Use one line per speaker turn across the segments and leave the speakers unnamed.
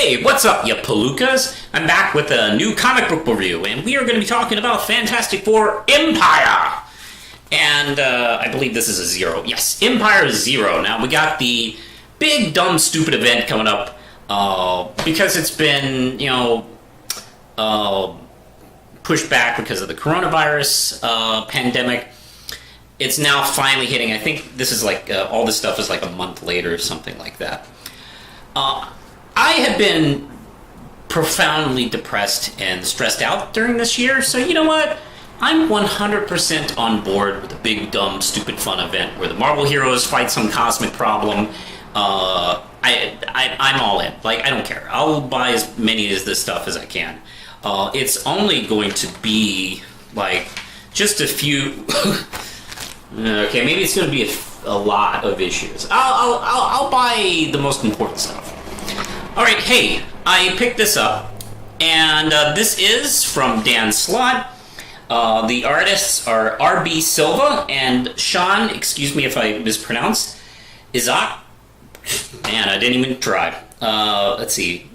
Hey, what's up, you palookas? I'm back with a new comic book review, and we are going to be talking about Fantastic Four Empyre. And I believe this is a 0. Yes, Empyre 0. Now, we got the big, dumb, stupid event coming up because it's been, pushed back because of the coronavirus pandemic. It's now finally hitting. I think this is like, all this stuff is like a month later or something like that. I have been profoundly depressed and stressed out during this year, so you know what? I'm 100% on board with a big, dumb, stupid, fun event where the Marvel heroes fight some cosmic problem. I'm all in. Like, I don't care. I'll buy as many of this stuff as I can. It's only going to be, like, just a few... okay, maybe it's going to be a lot of issues. I'll buy the most important stuff. Alright, hey, I picked this up, and this is from Dan Slott. The artists are R.B. Silva and Sean, excuse me if I mispronounced, Isaac. Man, I didn't even try. Let's see.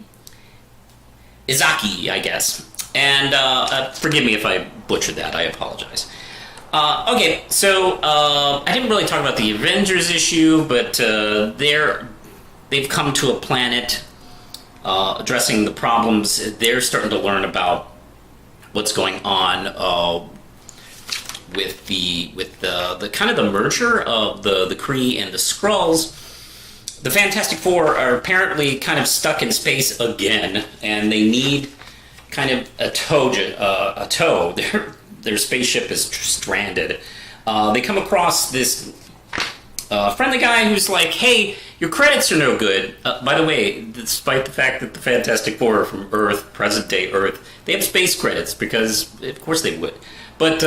Izaki, I guess. And forgive me if I butchered that, I apologize. Okay, so I didn't really talk about the Avengers issue, but they've come to a planet addressing the problems. They're starting to learn about what's going on with the kind of the merger of the Kree and the Skrulls. The Fantastic Four are apparently kind of stuck in space again, and they need kind of a tow. Their spaceship is stranded. They come across this friendly guy who's like, hey, your credits are no good. By the way, despite the fact that the Fantastic Four are from Earth, present-day Earth, they have space credits because, of course they would. But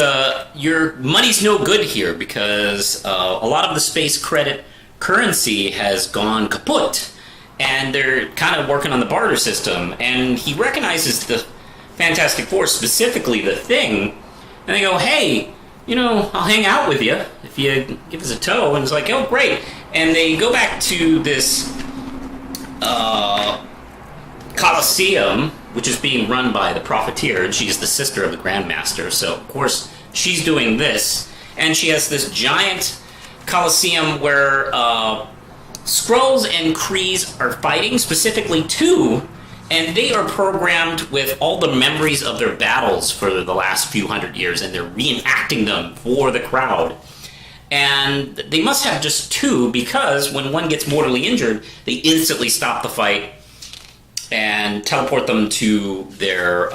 your money's no good here because a lot of the space credit currency has gone kaput. And they're kind of working on the barter system. And he recognizes the Fantastic Four, specifically the Thing, and they go, hey, I'll hang out with you if you give us a tow. And it's like, oh, great. And they go back to this Coliseum, which is being run by the Profiteer, and she's the sister of the Grandmaster. So, of course, she's doing this. And she has this giant Coliseum where Skrulls and Krees are fighting, specifically two. And they are programmed with all the memories of their battles for the last few hundred years, and they're reenacting them for the crowd. And they must have just two, because when one gets mortally injured, they instantly stop the fight and teleport them to their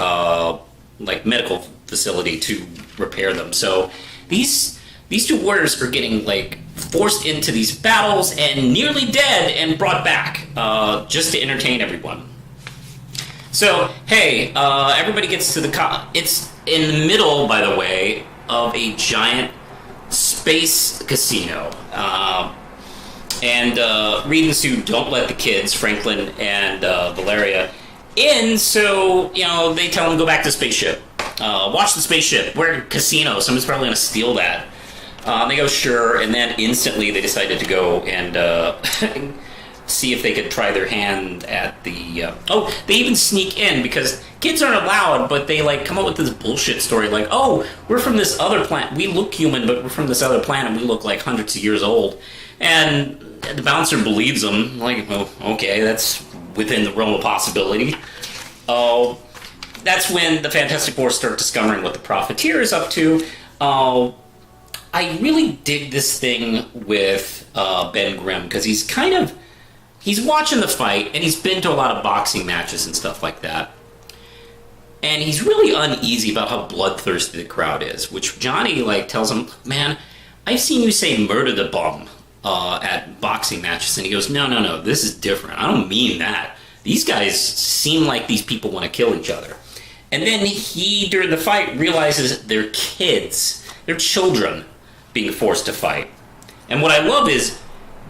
medical facility to repair them. So these two warriors are getting forced into these battles and nearly dead and brought back just to entertain everyone. So, hey, everybody gets to it's in the middle, by the way, of a giant space casino. And Reed and Sue don't let the kids, Franklin and Valeria, in, so, they tell them to go back to the spaceship. Watch the spaceship. We're at a casino. Someone's probably going to steal that. They go, sure, and then instantly they decided to go and... see if they could try their hand at the... they even sneak in, because kids aren't allowed, but they, come up with this bullshit story, we're from this other planet. We look human, but we're from this other planet. We look like hundreds of years old. And the bouncer believes them. Okay, that's within the realm of possibility. That's when the Fantastic Four start discovering what the Profiteer is up to. I really dig this thing with Ben Grimm, because he's watching the fight, and he's been to a lot of boxing matches and stuff like that. And he's really uneasy about how bloodthirsty the crowd is, which Johnny, tells him, man, I've seen you say murder the bum at boxing matches. And he goes, no, this is different. I don't mean that. These guys seem like these people want to kill each other. And then he, during the fight, realizes they're kids. They're children being forced to fight. And what I love is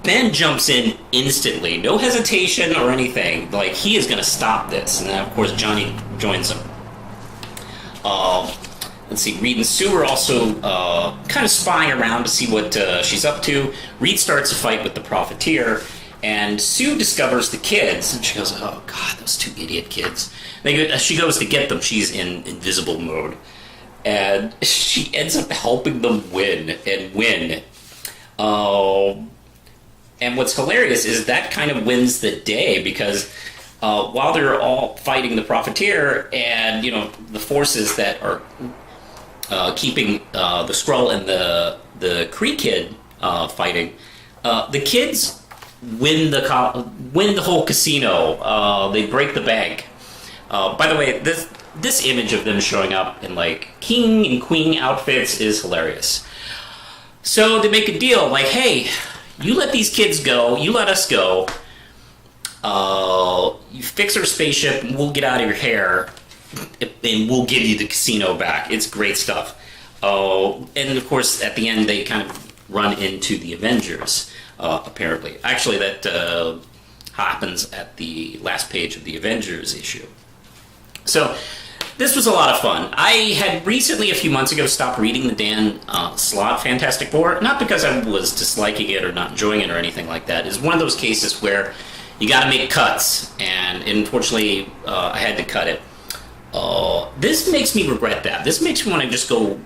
Ben jumps in instantly, no hesitation or anything. He is going to stop this. And then, of course, Johnny joins him. Let's see, Reed and Sue are also kind of spying around to see what she's up to. Reed starts a fight with the Profiteer, And Sue discovers the kids, and she goes, "Oh God, those two idiot kids." She goes to get them. She's in invisible mode, and she ends up helping them win. And what's hilarious is that kind of wins the day, because while they're all fighting the Profiteer and the forces that are keeping the Skrull and the Kree kid fighting, the kids win the whole casino. They break the bank. By the way, this image of them showing up in like king and queen outfits is hilarious. So they make a deal like, hey, you let these kids go, you let us go, you fix our spaceship and we'll get out of your hair and we'll give you the casino back. It's great stuff. And of course at the end they kind of run into the Avengers, apparently. Actually that happens at the last page of the Avengers issue. So this was a lot of fun. I had recently, a few months ago, stopped reading the Dan Slott Fantastic Four, not because I was disliking it or not enjoying it or anything like that. It's one of those cases where you got to make cuts, and unfortunately, I had to cut it. This makes me regret that. This makes me want to just go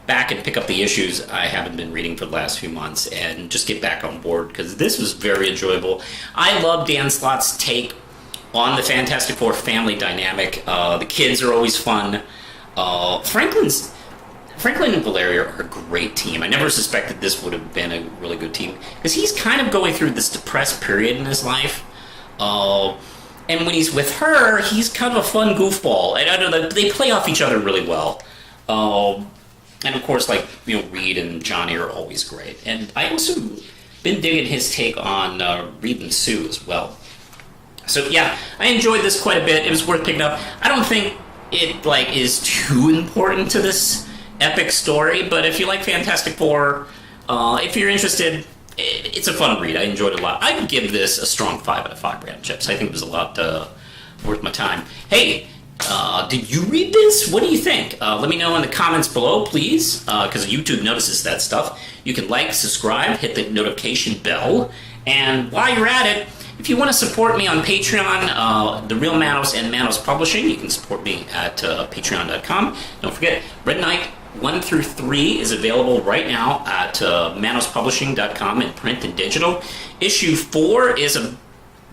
back and pick up the issues I haven't been reading for the last few months and just get back on board, because this was very enjoyable. I love Dan Slott's take on the Fantastic Four family dynamic. The kids are always fun. Franklin and Valeria are a great team. I never suspected this would have been a really good team, because he's kind of going through this depressed period in his life. And when he's with her, he's kind of a fun goofball. And I don't know, they play off each other really well. And of course, Reed and Johnny are always great. And I also been digging his take on Reed and Sue as well. So yeah, I enjoyed this quite a bit. It was worth picking up. I don't think it is too important to this epic story, but if you like Fantastic Four, if you're interested, it's a fun read. I enjoyed it a lot. I would give this a strong 5 out of 5 brand chips. I think it was a lot worth my time. Hey, did you read this? What do you think? Let me know in the comments below, please, because YouTube notices that stuff. You can like, subscribe, hit the notification bell, and while you're at it, if you want to support me on Patreon, The Real Manos and Manos Publishing, you can support me at patreon.com. Don't forget, Red Knight 1 through 3 is available right now at manospublishing.com in print and digital. Issue 4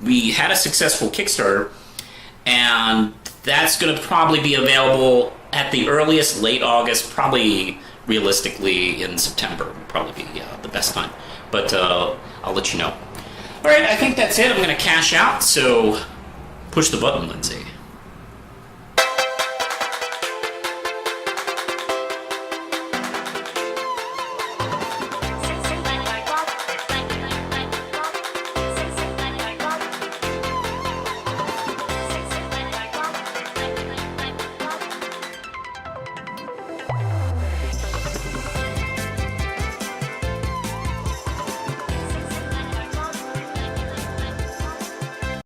we had a successful Kickstarter, and that's going to probably be available at the earliest late August, probably realistically in September would probably be the best time. But I'll let you know. Alright, I think that's it. I'm going to cash out, so push the button, Lindsay.